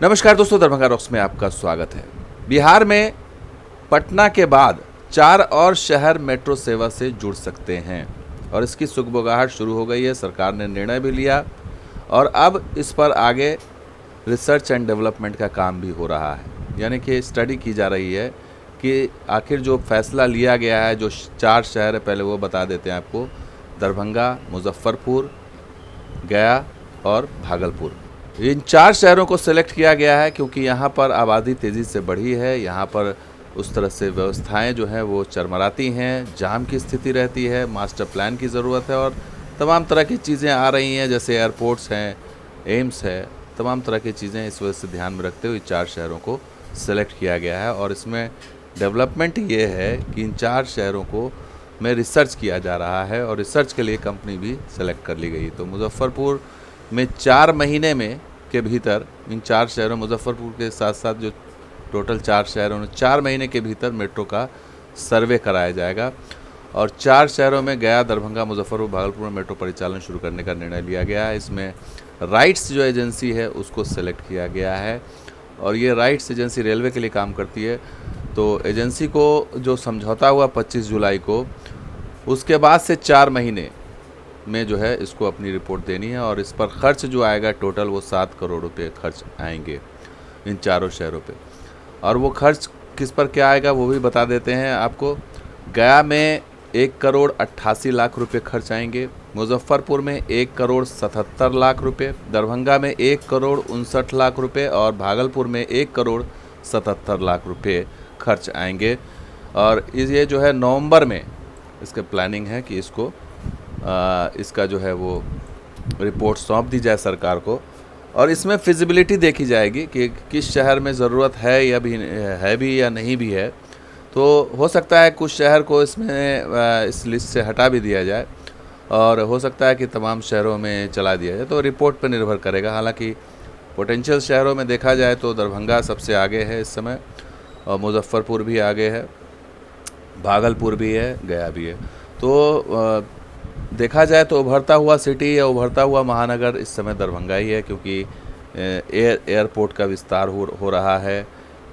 नमस्कार दोस्तों, दरभंगा रॉक्स में आपका स्वागत है। बिहार में पटना के बाद 4 और शहर मेट्रो सेवा से जुड़ सकते हैं और इसकी सुगबुगाहट शुरू हो गई है। सरकार ने निर्णय भी लिया और अब इस पर आगे रिसर्च एंड डेवलपमेंट का काम भी हो रहा है, यानी कि स्टडी की जा रही है कि आखिर जो फैसला लिया गया है, जो 4 शहर है, पहले वो बता देते हैं आपको। दरभंगा, मुजफ्फरपुर, गया और भागलपुर। इन 4 शहरों को सेलेक्ट किया गया है क्योंकि यहाँ पर आबादी तेज़ी से बढ़ी है। यहाँ पर उस तरह से व्यवस्थाएं जो हैं वो चरमराती हैं, जाम की स्थिति रहती है, मास्टर प्लान की ज़रूरत है और तमाम तरह की चीज़ें आ रही हैं, जैसे एयरपोर्ट्स हैं, एम्स है, तमाम तरह की चीज़ें इस वजह से ध्यान में रखते हुए 4 शहरों को सेलेक्ट किया गया है। और इसमें डेवलपमेंट ये है कि इन 4 शहरों को में रिसर्च किया जा रहा है और रिसर्च के लिए कंपनी भी सेलेक्ट कर ली गई। तो मुजफ्फरपुर में 4 महीने में के भीतर इन 4 शहरों, मुजफ्फरपुर के साथ साथ जो टोटल 4 शहरों में 4 महीने के भीतर मेट्रो का सर्वे कराया जाएगा और 4 शहरों में गया, दरभंगा, मुजफ्फरपुर, भागलपुर में मेट्रो परिचालन शुरू करने का निर्णय लिया गया है। इसमें राइट्स जो एजेंसी है उसको सेलेक्ट किया गया है और ये राइट्स एजेंसी रेलवे के लिए काम करती है। तो एजेंसी को जो समझौता हुआ 25 जुलाई को, उसके बाद से 4 महीने में जो है इसको अपनी रिपोर्ट देनी है और इस पर खर्च जो आएगा टोटल वो 7 करोड़ रुपए खर्च आएंगे इन 4 शहरों पे। और वो खर्च किस पर क्या आएगा वो भी बता देते हैं आपको। गया में 1 करोड़ 88 लाख रुपए खर्च आएंगे, मुजफ्फरपुर में 1 करोड़ 77 लाख रुपए, दरभंगा में 1 करोड़ 59 लाख रुपए और भागलपुर में 1 करोड़ 77 लाख रुपए खर्च आएंगे। और ये जो है नवंबर में इसके प्लानिंग है कि इसका जो है वो रिपोर्ट सौंप दी जाए सरकार को और इसमें फिजिबिलिटी देखी जाएगी कि किस शहर में ज़रूरत है भी या नहीं भी है। तो हो सकता है कुछ शहर को इसमें इस लिस्ट से हटा भी दिया जाए और हो सकता है कि तमाम शहरों में चला दिया जाए, तो रिपोर्ट पर निर्भर करेगा। हालांकि पोटेंशियल शहरों में देखा जाए तो दरभंगा सबसे आगे है इस समय और मुजफ्फरपुर भी आगे है, भागलपुर भी है, गया भी है। तो देखा जाए तो उभरता हुआ सिटी या उभरता हुआ महानगर इस समय दरभंगा ही है, क्योंकि एयरपोर्ट का विस्तार हो रहा है,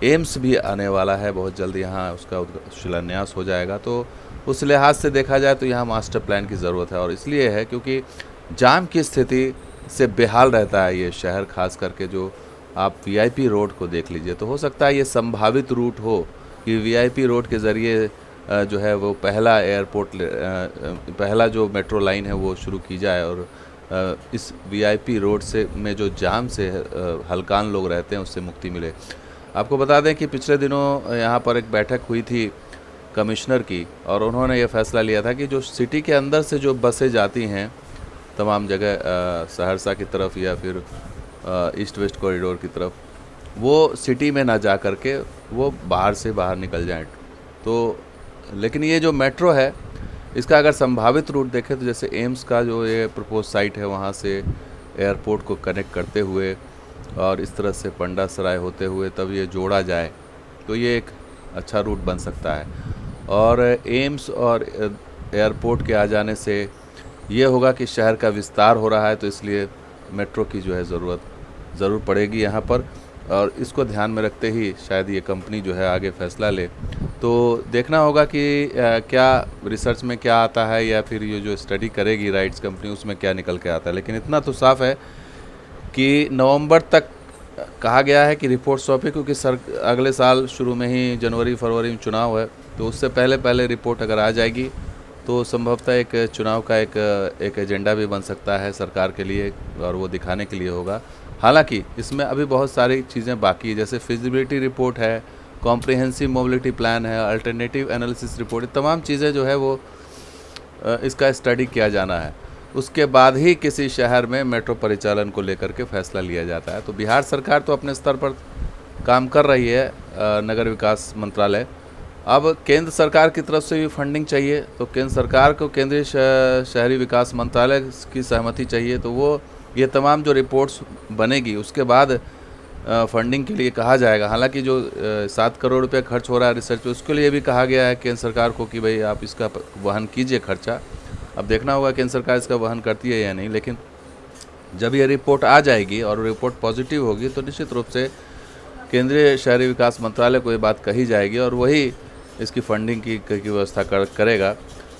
एम्स भी आने वाला है बहुत जल्द, यहाँ उसका शिलान्यास हो जाएगा। तो उस लिहाज से देखा जाए तो यहाँ मास्टर प्लान की ज़रूरत है और इसलिए है क्योंकि जाम की स्थिति से बेहाल रहता है ये शहर। खास करके जो आप वीआईपी रोड को देख लीजिए, तो हो सकता है ये संभावित रूट हो कि वीआईपी रोड के ज़रिए जो है वो पहला जो मेट्रो लाइन है वो शुरू की जाए और इस वीआईपी रोड से में जो जाम से हल्कान लोग रहते हैं उससे मुक्ति मिले। आपको बता दें कि पिछले दिनों यहाँ पर एक बैठक हुई थी कमिश्नर की और उन्होंने ये फैसला लिया था कि जो सिटी के अंदर से जो बसें जाती हैं तमाम जगह, सहरसा की तरफ या फिर ईस्ट वेस्ट कॉरिडोर की तरफ, वो सिटी में ना जा कर के वो बाहर निकल जाएं। तो लेकिन ये जो मेट्रो है इसका अगर संभावित रूट देखें तो जैसे एम्स का जो ये प्रपोज साइट है वहाँ से एयरपोर्ट को कनेक्ट करते हुए और इस तरह से पंडा सराय होते हुए तब ये जोड़ा जाए तो ये एक अच्छा रूट बन सकता है। और एम्स और एयरपोर्ट के आ जाने से ये होगा कि शहर का विस्तार हो रहा है, तो इसलिए मेट्रो की जो है ज़रूरत ज़रूर पड़ेगी यहाँ पर और इसको ध्यान में रखते ही शायद ये कंपनी जो है आगे फैसला ले। तो देखना होगा कि क्या रिसर्च में क्या आता है या फिर ये जो स्टडी करेगी राइट्स कंपनी उसमें क्या निकल के आता है। लेकिन इतना तो साफ है कि नवंबर तक कहा गया है कि रिपोर्ट सौंपे, क्योंकि अगले साल शुरू में ही जनवरी फरवरी में चुनाव है, तो उससे पहले रिपोर्ट अगर आ जाएगी तो संभवतः एक चुनाव का एक एजेंडा भी बन सकता है सरकार के लिए और वो दिखाने के लिए होगा। हालांकि इसमें अभी बहुत सारी चीज़ें बाकी है, जैसे फिजिबिलिटी रिपोर्ट है, कॉम्प्रिहेंसिव मोबिलिटी प्लान है, अल्टरनेटिव एनालिसिस रिपोर्ट, तमाम चीज़ें जो है वो इसका स्टडी किया जाना है। उसके बाद ही किसी शहर में मेट्रो परिचालन को लेकर के फैसला लिया जाता है। तो बिहार सरकार तो अपने स्तर पर काम कर रही है, नगर विकास मंत्रालय। अब केंद्र सरकार की तरफ से भी फंडिंग चाहिए, तो केंद्र सरकार को केंद्रीय शहरी विकास मंत्रालय की सहमति चाहिए। तो वो ये तमाम जो रिपोर्ट्स बनेगी उसके बाद फंडिंग के लिए कहा जाएगा। हालांकि जो 7 करोड़ रुपए खर्च हो रहा है रिसर्च, उसके लिए भी कहा गया है केंद्र सरकार को कि भाई आप इसका वहन कीजिए खर्चा। अब देखना होगा केंद्र सरकार इसका वहन करती है या नहीं, लेकिन जब ये रिपोर्ट आ जाएगी और रिपोर्ट पॉजिटिव होगी तो निश्चित रूप से केंद्रीय शहरी विकास मंत्रालय को ये बात कही जाएगी और वही इसकी फंडिंग की व्यवस्था करेगा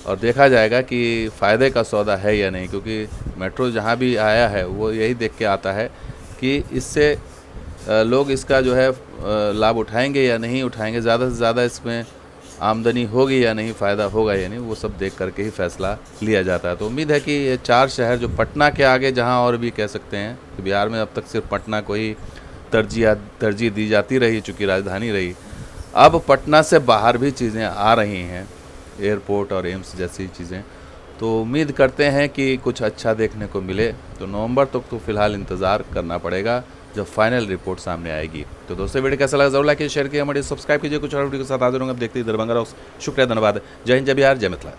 और देखा जाएगा कि फ़ायदे का सौदा है या नहीं, क्योंकि मेट्रो जहाँ भी आया है वो यही देख के आता है कि इससे लोग इसका जो है लाभ उठाएंगे या नहीं उठाएंगे, ज़्यादा से ज़्यादा इसमें आमदनी होगी या नहीं, फ़ायदा होगा या नहीं, वो सब देख करके ही फैसला लिया जाता है। तो उम्मीद है कि ये 4 शहर जो पटना के आगे जहाँ और भी कह सकते हैं कि बिहार में अब तक सिर्फ पटना को ही तरजीह दी जाती रही, चूँकि राजधानी रही, अब पटना से बाहर भी चीज़ें आ रही हैं, एयरपोर्ट और एम्स जैसी चीज़ें। तो उम्मीद करते हैं कि कुछ अच्छा देखने को मिले। तो नवंबर तक तो फिलहाल इंतज़ार करना पड़ेगा जब फाइनल रिपोर्ट सामने आएगी। तो दोस्तों वीडियो कैसा लगा जरूर लाइक कीजिए, शेयर कीजिए, हमारे सब्सक्राइब कीजिए। कुछ और वीडियो के साथ हाजिर होंगे। अब देखते ही दरभंगा। शुक्रिया, धन्यवाद। जय हिंद, जय बिहार, जय मिथिला।